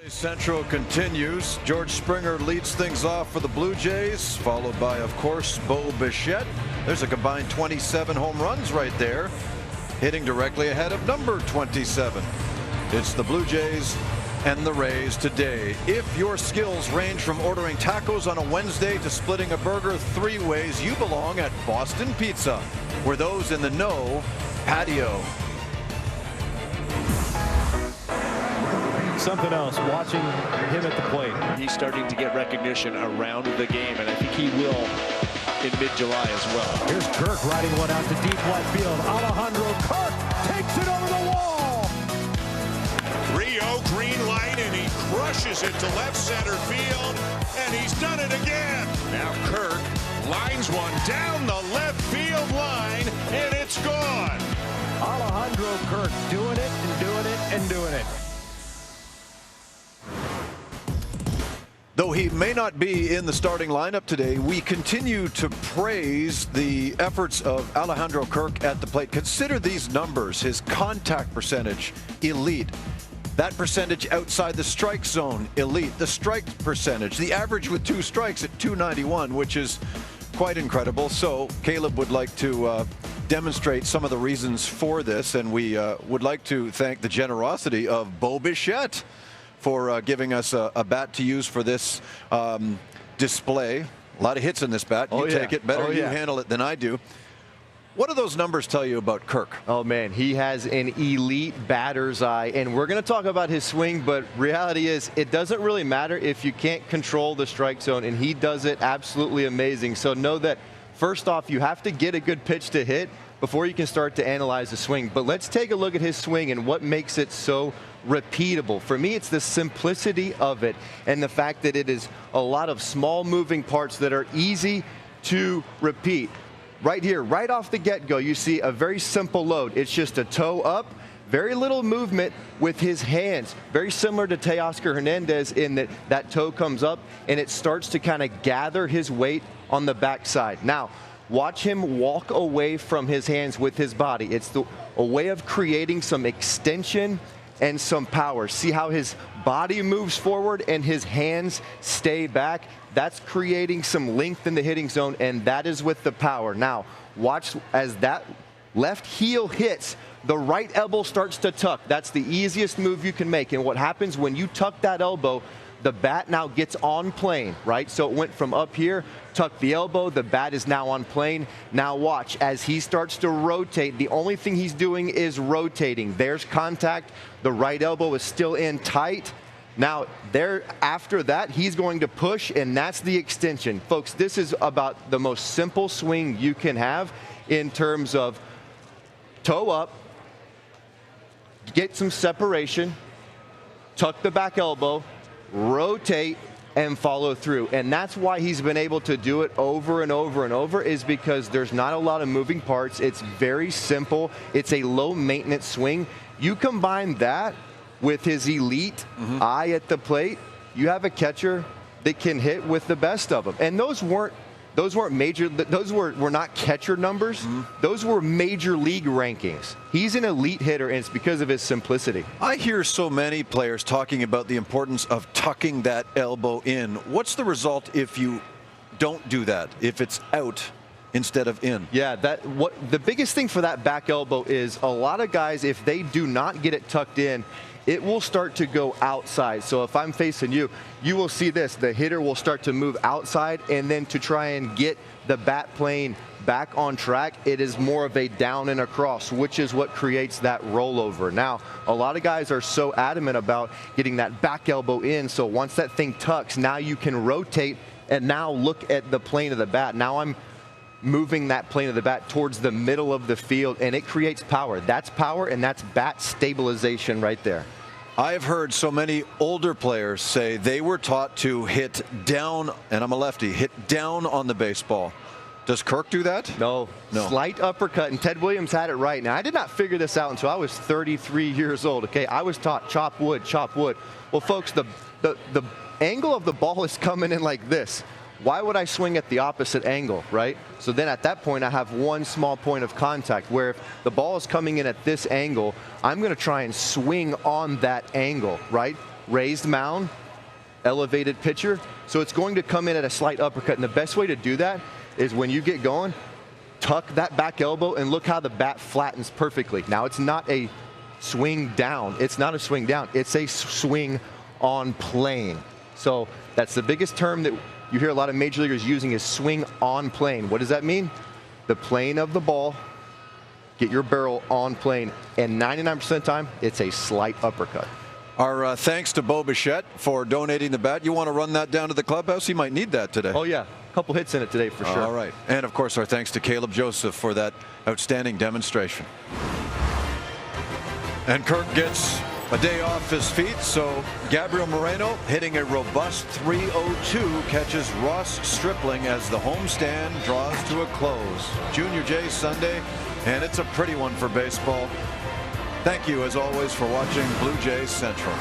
Central continues. George Springer leads things off for the Blue Jays, followed by, of course, Bo Bichette. There's a combined 27 home runs right there, hitting directly ahead of number 27. It's the Blue Jays and the Rays today. If your skills range from ordering tacos on a Wednesday to splitting a burger 3 ways, you belong at Boston Pizza, where those in the know patio. Something else, watching him at the plate. He's starting to get recognition around the game, and I think he will in mid-July as well. Here's Kirk riding one out to deep left field. Alejandro Kirk takes it over the wall. 3-0 green light, and he crushes it to left center field, and he's done it again. Now Kirk lines one down the left field line, and it's gone. Alejandro Kirk doing it and doing it and doing it. Though he may not be in the starting lineup today, we continue to praise the efforts of Alejandro Kirk at the plate. Consider these numbers. His contact percentage, elite. That percentage outside the strike zone, elite. The strike percentage, the average with 2 strikes at .291, which is quite incredible. So Caleb would like to demonstrate some of the reasons for this, and we would like to thank the generosity of Bo Bichette for giving us a bat to use for this display. A lot of hits in this bat. You take it better. You handle it than I do. What do those numbers tell you about Kirk? Oh, man, he has an elite batter's eye, and we're going to talk about his swing, but reality is it doesn't really matter if you can't control the strike zone, and he does it absolutely amazing. So know that, first off, you have to get a good pitch to hit before you can start to analyze the swing. But let's take a look at his swing and what makes it so repeatable. For me, it's the simplicity of it and the fact that it is a lot of small moving parts that are easy to repeat. Right here, right off the get-go, you see a very simple load. It's just a toe up, very little movement with his hands. Very similar to Teoscar Hernandez in that that toe comes up and it starts to kind of gather his weight on the backside. Now, watch him walk away from his hands with his body. It's a way of creating some extension and some power. See how his body moves forward and his hands stay back? That's creating some length in the hitting zone, and that is with the power. Now, watch as that left heel hits, the right elbow starts to tuck. That's the easiest move you can make. And what happens when you tuck that elbow, the bat now gets on plane, right? So it went from up here, tuck the elbow, the bat is now on plane. Now watch, as he starts to rotate, the only thing he's doing is rotating. There's contact, the right elbow is still in tight. Now, there, after that, he's going to push, and that's the extension. Folks, this is about the most simple swing you can have in terms of toe up, get some separation, tuck the back elbow, rotate, and follow through. And that's why he's been able to do it over and over and over, is because there's not a lot of moving parts. It's very simple. It's a low maintenance swing. You combine that with his elite eye at the plate, you have a catcher that can hit with the best of them. And those weren't major, those were not catcher numbers. Those were major league rankings. He's an elite hitter, and it's because of his simplicity. I hear so many players talking about the importance of tucking that elbow in. What's the result if you don't do that, if it's out instead of in? Yeah, the biggest thing for that back elbow is a lot of guys, if they do not get it tucked in, it will start to go outside. So if I'm facing you, you will see this. The hitter will start to move outside, and then to try and get the bat plane back on track, it is more of a down and across, which is what creates that rollover. Now, a lot of guys are so adamant about getting that back elbow in, so once that thing tucks, now you can rotate and now look at the plane of the bat. Now I'm moving that plane of the bat towards the middle of the field, and it creates power. That's power, and that's bat stabilization right there. I've heard so many older players say they were taught to hit down, and I'm a lefty, hit down on the baseball. Does Kirk do that? No. Slight uppercut, and Ted Williams had it right. Now, I did not figure this out until I was 33 years old, okay? I was taught chop wood, chop wood. Well, folks, the angle of the ball is coming in like this. Why would I swing at the opposite angle, right? So then at that point, I have one small point of contact, where if the ball is coming in at this angle, I'm going to try and swing on that angle, right? raised mound, elevated pitcher. So it's going to come in at a slight uppercut. And the best way to do that is when you get going, tuck that back elbow and look how the bat flattens perfectly. Now it's not a swing down. It's not a swing down. It's a swing on plane. So that's the biggest term that you hear a lot of major leaguers using is swing on plane. What does that mean? The plane of the ball, get your barrel on plane, and 99% of the time, it's a slight uppercut. Our thanks to Bo Bichette for donating the bat. You want to run that down to the clubhouse? He might need that today. Oh, yeah. A couple hits in it today for sure. All right. And, of course, our thanks to Caleb Joseph for that outstanding demonstration. And Kirk gets a day off his feet, so Gabriel Moreno, hitting a robust .302, catches Ross Stripling as the homestand draws to a close. Junior J Sunday, and it's a pretty one for baseball. Thank you, as always, for watching Blue Jays Central.